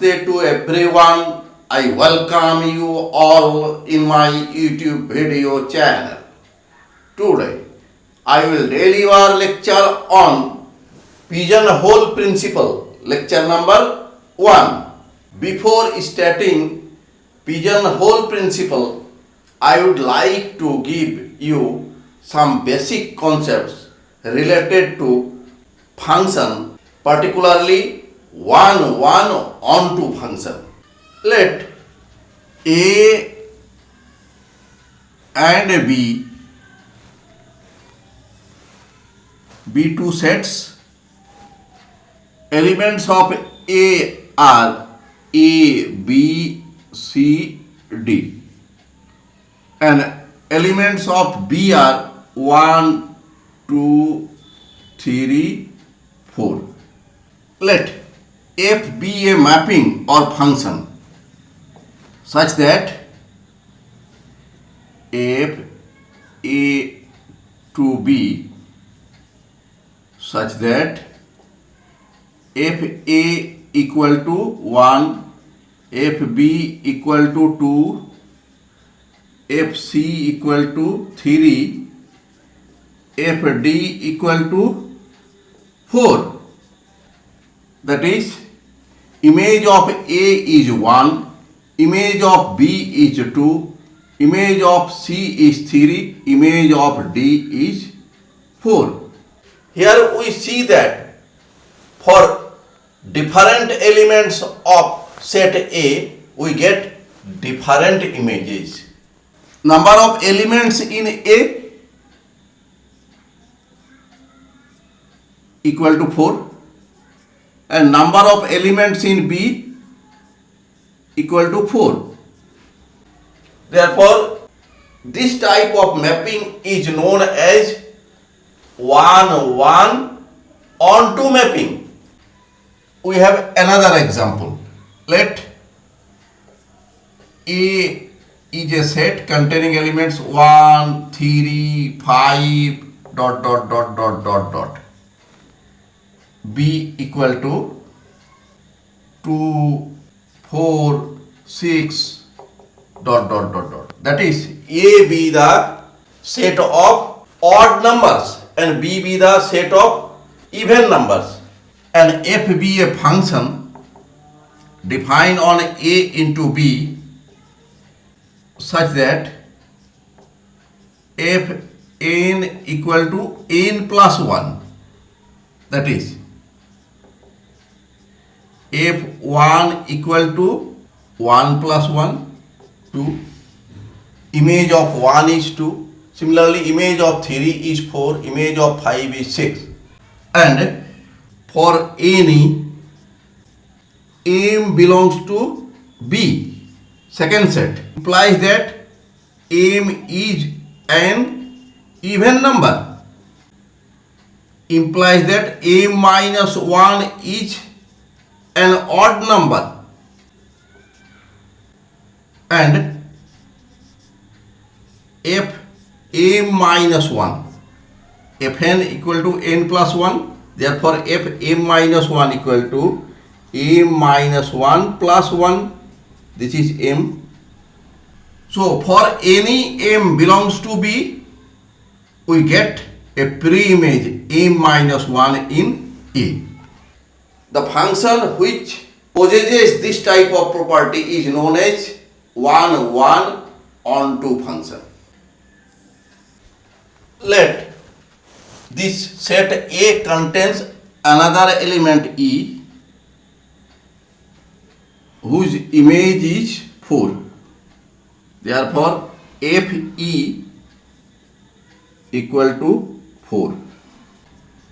Namaste to everyone. I welcome you all in my YouTube video channel. Today, I will deliver lecture on Pigeonhole principle, lecture number 1. Before starting Pigeonhole principle, I would like to give you some basic concepts related to function, particularly one-onto function. Let A and B be two sets. Elements of A are A, B, C, D, and elements of B are 1, 2, 3, 4. Let F be a mapping or function such that F A to B such that F A equal to 1, F B equal to 2, F C equal to 3, F D equal to 4. That is, image of A is 1, image of B is 2, image of C is 3, image of D is 4. Here we see that for different elements of set A, we get different images. Number of elements in A equal to 4. And number of elements in B equal to 4. Therefore, this type of mapping is known as one-onto mapping. We have another example. Let A is a set containing elements 1, 3, 5, ... B equal to 2, 4, 6, ... That is, A be the set of odd numbers and B be the set of even numbers, and F be a function defined on A into B such that F n equal to n plus 1. That is, F1 equal to 1 plus 1, 2. Image of 1 is 2. Similarly, image of 3 is 4. Image of 5 is 6. And for any M belongs to B, second set, implies that M is an even number, implies that M minus 1 is an odd number, and F M minus 1, Fn equal to n plus 1, therefore F M minus 1 equal to M minus 1 plus 1, this is M. So for any M belongs to B, we get a pre-image M minus 1 in A. The function which possesses this type of property is known as one-onto function. Let this set A contains another element E whose image is 4. Therefore, Fe equal to 4.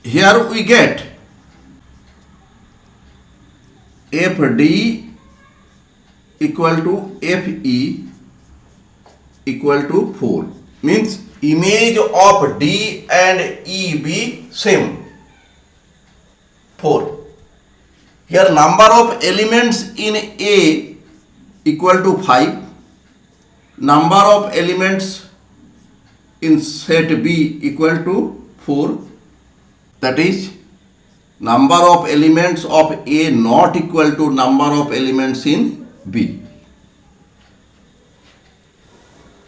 Here we get Fd equal to Fe equal to 4. Means image of D and E be same, 4. Here number of elements in A equal to 5. Number of elements in set B equal to 4. That is, number of elements of A not equal to number of elements in B.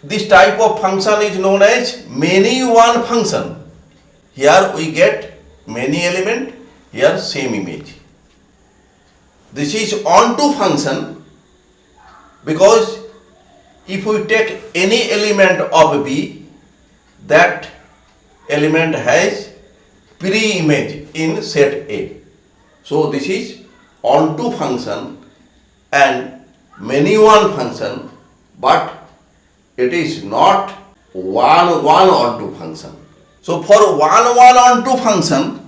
This type of function is known as many one function. Here we get many element, here same image. This is onto function because if we take any element of B, that element has pre-image in set A. So this is onto function and many one function, but it is not one onto function. So for one onto function,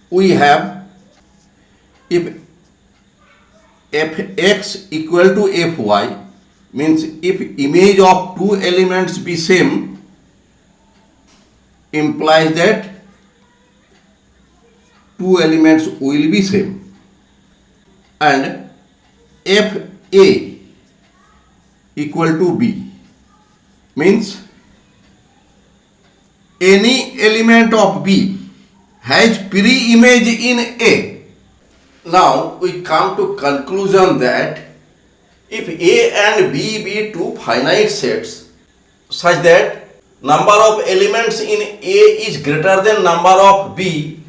we have if fx equal to fy, means if image of two elements be same, implies that two elements will be same, and fa equal to b means any element of b has pre-image in A. Now we come to conclusion that if A and B be two finite sets such that number of elements in A is greater than number of B,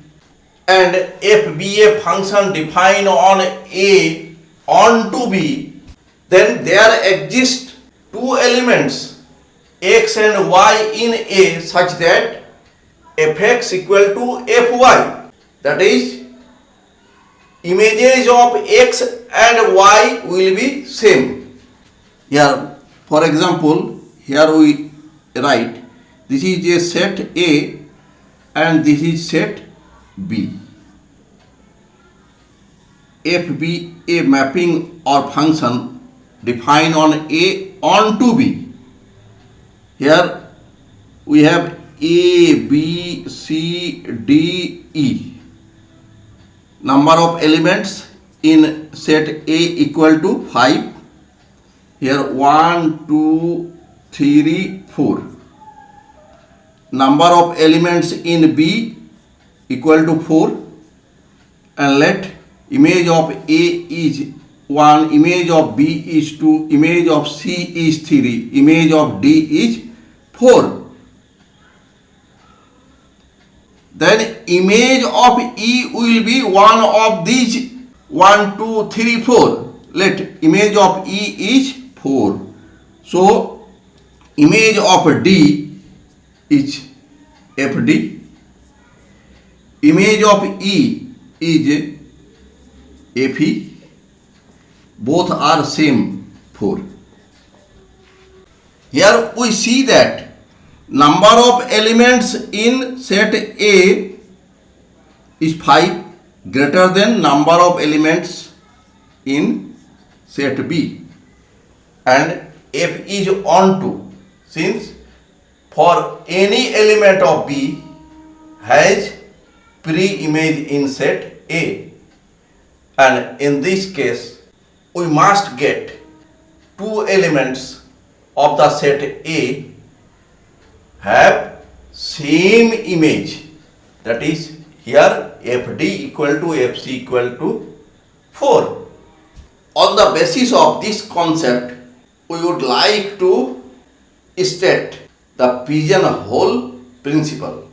and f be a function defined on A onto B, then there exist two elements x and y in A such that fx equal to fy, that is images of x and y will be same. Here for example, here we write this is a set A and this is set B. F be a mapping or function defined on A onto B. Here we have A, B, C, D, E. Number of elements in set A equal to 5. Here 1, 2, 3, 4. Number of elements in B equal to 4, and let image of A is 1, image of B is 2, image of C is 3, image of D is 4. Then image of E will be one of these 1, 2, 3, 4. Let image of E is 4. So image of D is FD. Image of E is FE. Both are same 4. Here we see that number of elements in set A is 5 greater than number of elements in set B, and F is onto, since for any element of B has pre-image in set A, and in this case we must get two elements of the set A have same image, that is here FD equal to FC equal to 4. On the basis of this concept, we would like to state the pigeonhole principle.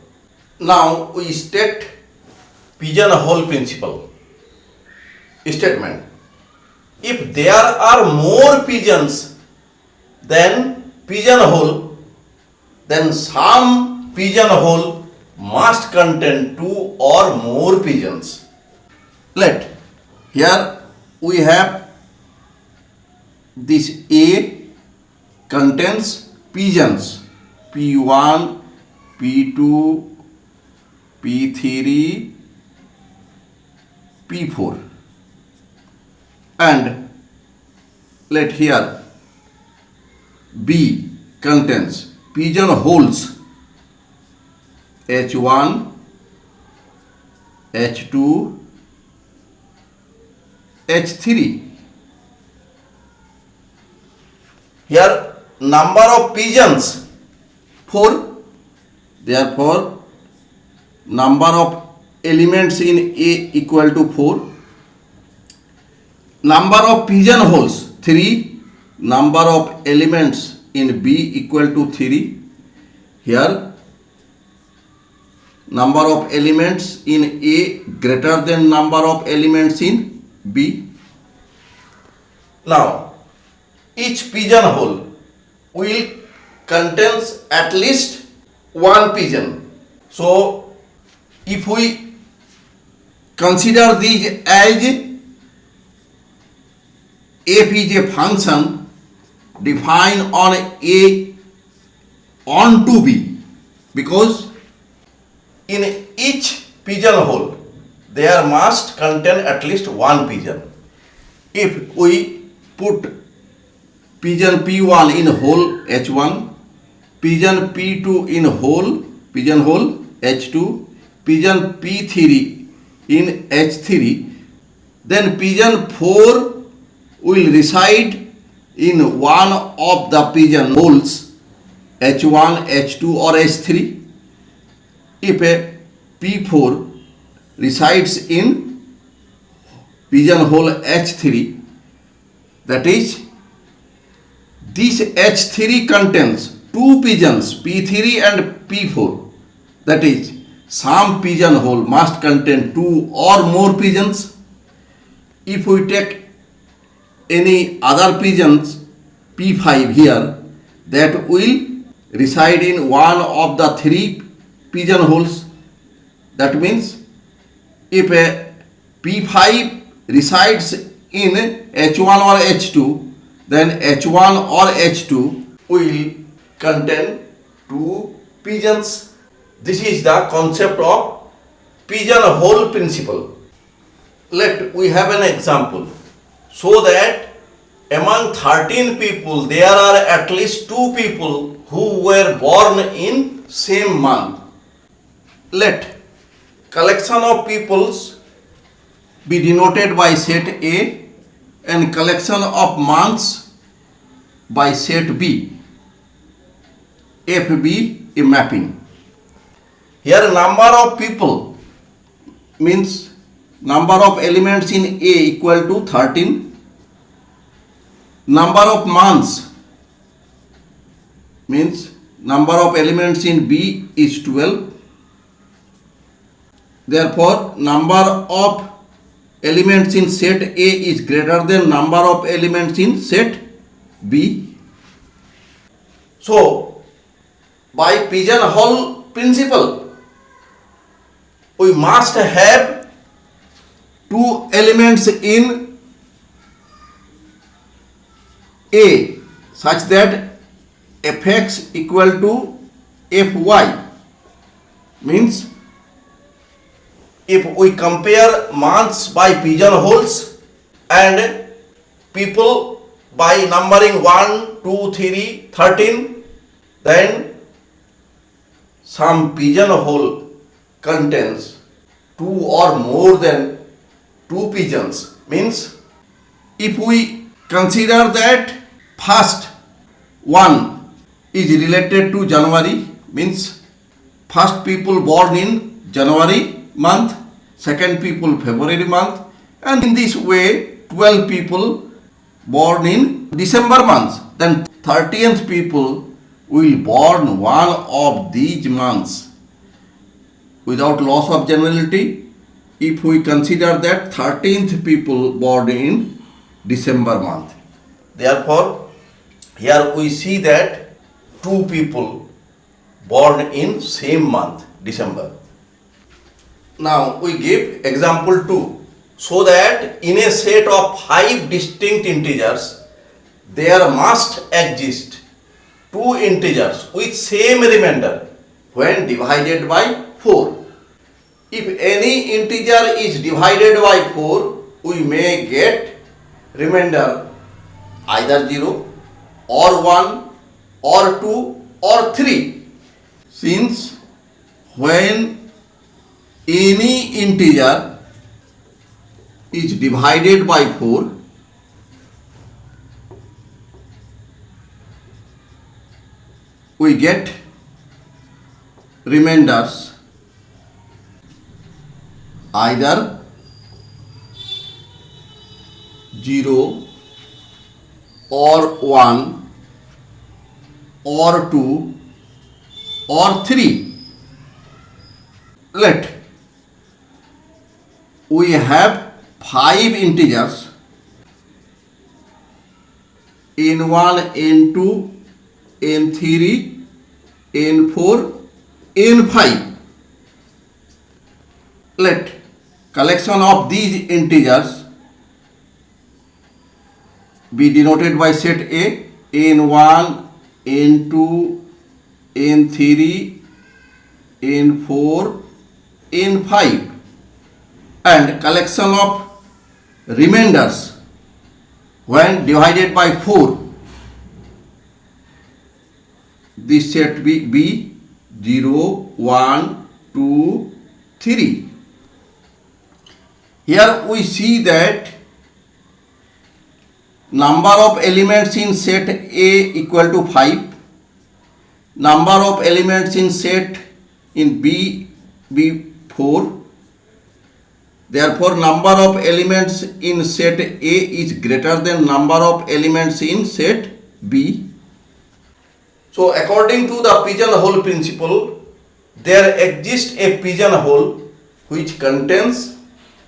Now we state pigeonhole principle statement. If there are more pigeons than pigeonhole, then some pigeonhole must contain 2 or more pigeons. Let here we have this A contains pigeons P1, P2, P3, P4, and let here B contains pigeonholes H1, H2, H3. Here number of pigeons 4. Therefore, number of elements in A equal to 4. Number of pigeonholes 3. Number of elements in B equal to 3. Here, number of elements in A greater than number of elements in B. Now, each pigeonhole will contains at least one pigeon. So, if we consider these as f is a function defined on A onto B, because in each pigeonhole there must contain at least one pigeon. If we put pigeon P1 in hole H1, pigeon P2 in pigeonhole H2, pigeon P3 in H3, then pigeon 4 will reside in one of the pigeonholes H1, H2 or H3. If a P4 resides in pigeonhole H3, that is, this H3 contains two pigeons P3 and P4. That is, some pigeonhole must contain two or more pigeons. If we take any other pigeons P5 here, that will reside in one of the three pigeonholes. That means if a P5 resides in H1 or H2, then H1 or H2 will contain two pigeons. This is the concept of pigeonhole principle. Let we have an example. So that among 13 people there are at least 2 people who were born in same month. Let collection of peoples be denoted by set A and collection of months by set B. FB a mapping. Here number of people means number of elements in A equal to 13. Number of months means number of elements in B is 12. Therefore, number of elements in set A is greater than number of elements in set B. So, by pigeonhole principle, we must have two elements in A such that fx equal to fy. Means if we compare months by pigeonholes and people by numbering 1, 2, 3, 13, then some pigeonhole contains 2 or more than 2 pigeons. Means if we consider that first one is related to January, means first people born in January month, second people February month, and in this way 12 people born in December month, then 30th people will born one of these months without loss of generality. If we consider that 13th people born in December month. Therefore, here we see that 2 people born in same month, December. Now we give example 2. So that in a set of 5 distinct integers, there must exist 2 integers with same remainder when divided by 4. If any integer is divided by 4, we may get remainder either 0 or 1 or 2 or 3. Since when any integer is divided by 4, we get remainders either 0 or 1 or 2 or 3. Let we have 5 integers n1, n2, n3, n4, n5. Let collection of these integers be denoted by set A, n1, n2, n3, n4, n5, and collection of remainders when divided by 4. This set be 0, 1, 2, 3. Here we see that number of elements in set A equal to 5, number of elements in set in B 4. Therefore, number of elements in set A is greater than number of elements in set B. So, according to the pigeonhole principle, there exists a pigeonhole which contains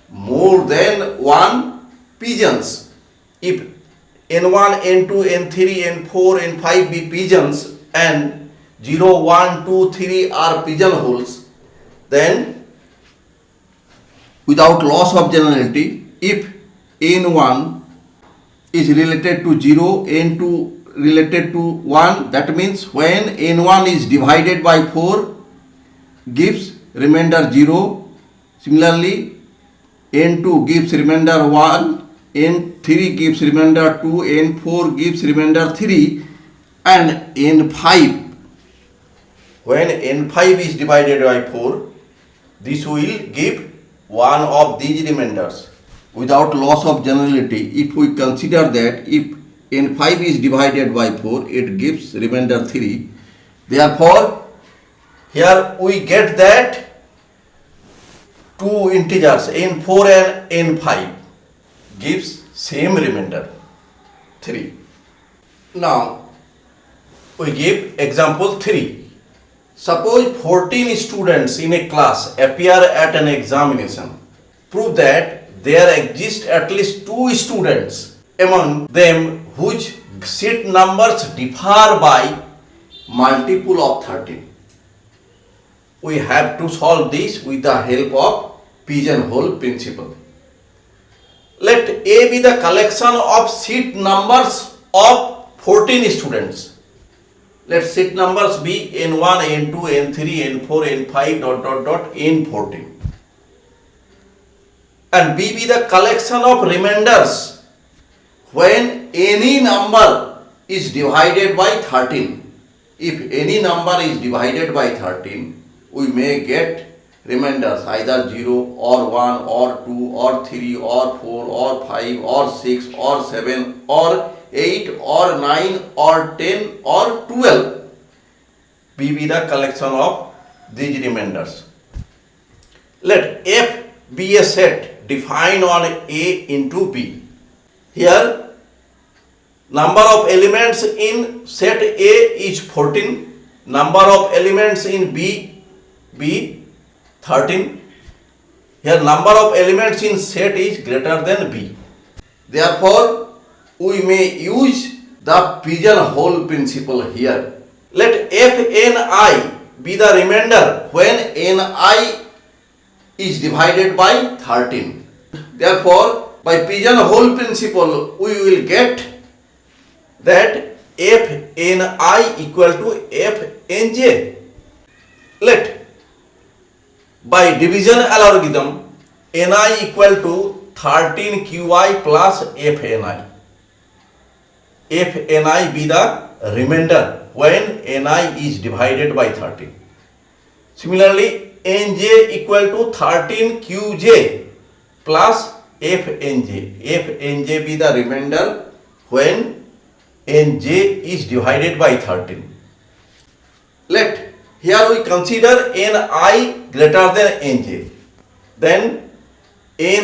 more than one pigeons. If n1, n2, n3, n4, n5 be pigeons and 0, 1, 2, 3 are pigeonholes, then without loss of generality, if n1 is related to 0, n2 related to 1, that means when n1 is divided by 4 gives remainder 0. Similarly, n2 gives remainder 1, n3 gives remainder 2, n4 gives remainder 3, and n5, when n5 is divided by 4, this will give one of these remainders without loss of generality. If we consider that if n5 is divided by 4, it gives remainder 3. Therefore, here we get that two integers n4 and n5 gives same remainder 3. Now, we give example 3. Suppose 14 students in a class appear at an examination. Prove that there exist at least 2 students among them whose seat numbers differ by multiple of 13. We have to solve this with the help of pigeonhole principle. Let A be the collection of seat numbers of 14 students. Let seat numbers be n1, n2, n3, n4, n5, n14. And B be the collection of remainders when any number is divided by 13. If any number is divided by 13, we may get remainders either 0 or 1 or 2 or 3 or 4 or 5 or 6 or 7 or 8 or 9 or 10 or 12. B be the collection of these remainders. Let F be a set defined on A into B. Here, number of elements in set A is 14, number of elements in B 13. Here, number of elements in set is greater than B. Therefore, we may use the pigeonhole principle here. Let Fni be the remainder when Ni is divided by 13. Therefore, by pigeonhole principle, we will get that Fni equal to Fnj. Let by division algorithm, Ni equal to 13Qi plus Fni. Fni be the remainder when Ni is divided by 13. Similarly, Nj equal to 13Qj plus Fnj. Fnj be the remainder when Nj is divided by 13. Let here we consider Ni greater than Nj. Then Ni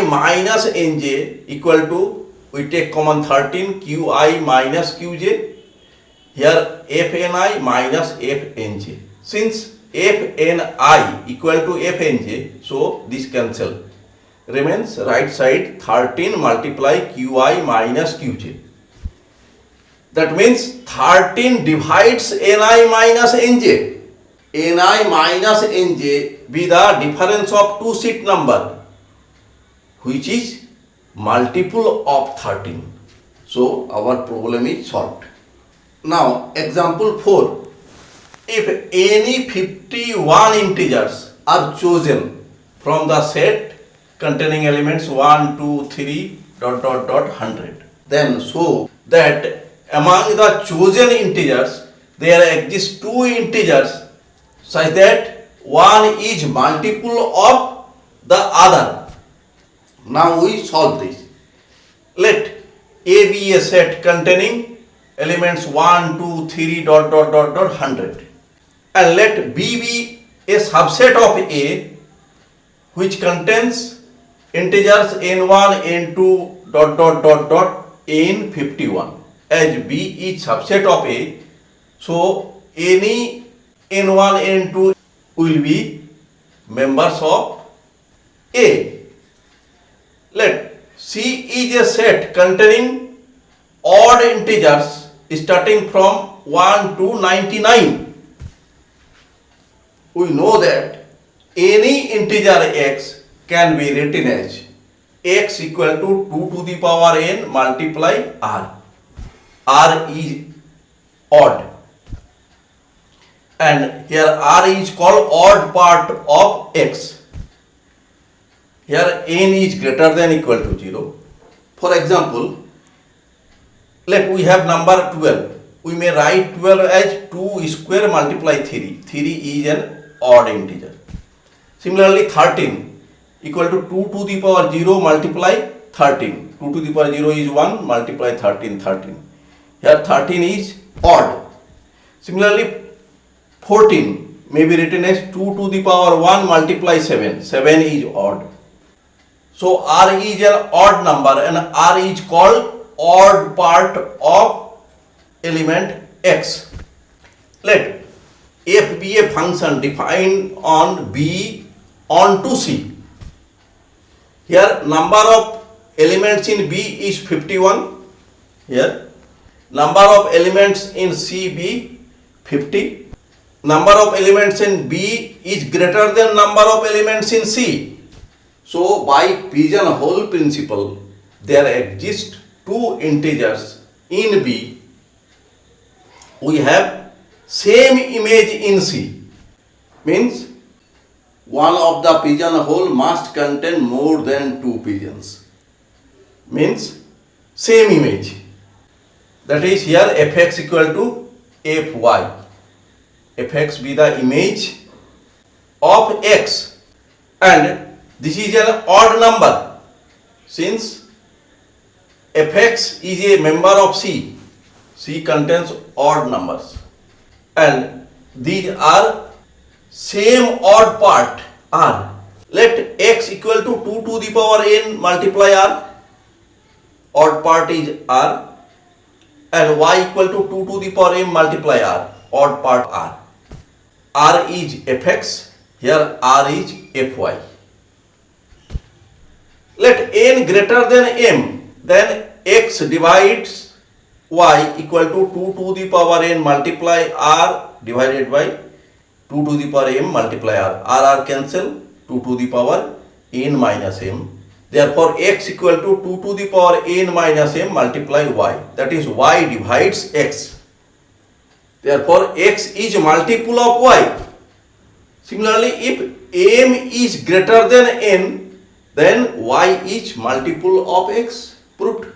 minus Nj equal to, we take common 13 Qi minus Qj. Here Fni minus Fnj. Since Fni equal to Fnj, so this cancel. Remains right side 13 multiply Qi minus Qj. That means 13 divides Ni minus Nj. Ni minus Nj be the difference of two seat number, which is multiple of 13. So our problem is solved. Now example 4. If any 51 integers are chosen from the set containing elements 1, 2, 3, ... 100, then show that among the chosen integers there exist two integers such that one is multiple of the other. Now we solve this. Let A be a set containing elements 1, 2, 3, ... 100, and let B be a subset of A which contains integers n1, n2, ... n51. As B is subset of A, so any n1, n2 will be members of A. Let C is a set containing odd integers starting from 1 to 99. We know that any integer x can be written as x equal to 2 to the power n multiply r. R is odd, and here R is called odd part of x. Here n is greater than equal to 0. For example, let we have number 12. We may write 12 as 2 square multiply 3. 3 is an odd integer. Similarly, 13 equal to 2 to the power 0 multiply 13. 2 to the power 0 is 1 multiply 13, 13. Here 13 is odd. Similarly, 14 may be written as 2 to the power 1 multiply 7. 7 is odd. So R is an odd number and R is called odd part of element x. Let f be a function defined on B onto C. Here number of elements in B is 51. Here number of elements in C be 50. Number of elements in B is greater than number of elements in C. So by pigeonhole principle, there exist two integers in B. We have same image in C. Means one of the pigeonhole must contain more than two pigeons. Means same image. That is here fx equal to fy. Fx be the image of x, and this is an odd number. Since fx is a member of C, C contains odd numbers, and these are same odd part R. Let x equal to 2 to the power n multiply R. Odd part is R, and y equal to 2 to the power m multiply R. Odd part R. R is fx, here R is fy. Let n greater than m, then x divides y equal to 2 to the power n multiply R divided by 2 to the power m multiply R. R cancel, 2 to the power n minus m. Therefore x equal to 2 to the power n minus m multiply y. That is y divides x. Therefore x is multiple of y. Similarly, if m is greater than n, then y is multiple of x. Proved.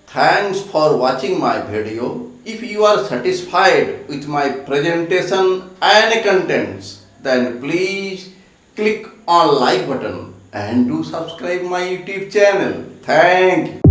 Thanks for watching my video. If you are satisfied with my presentation and contents, then please click on like button and do subscribe my YouTube channel. Thank you.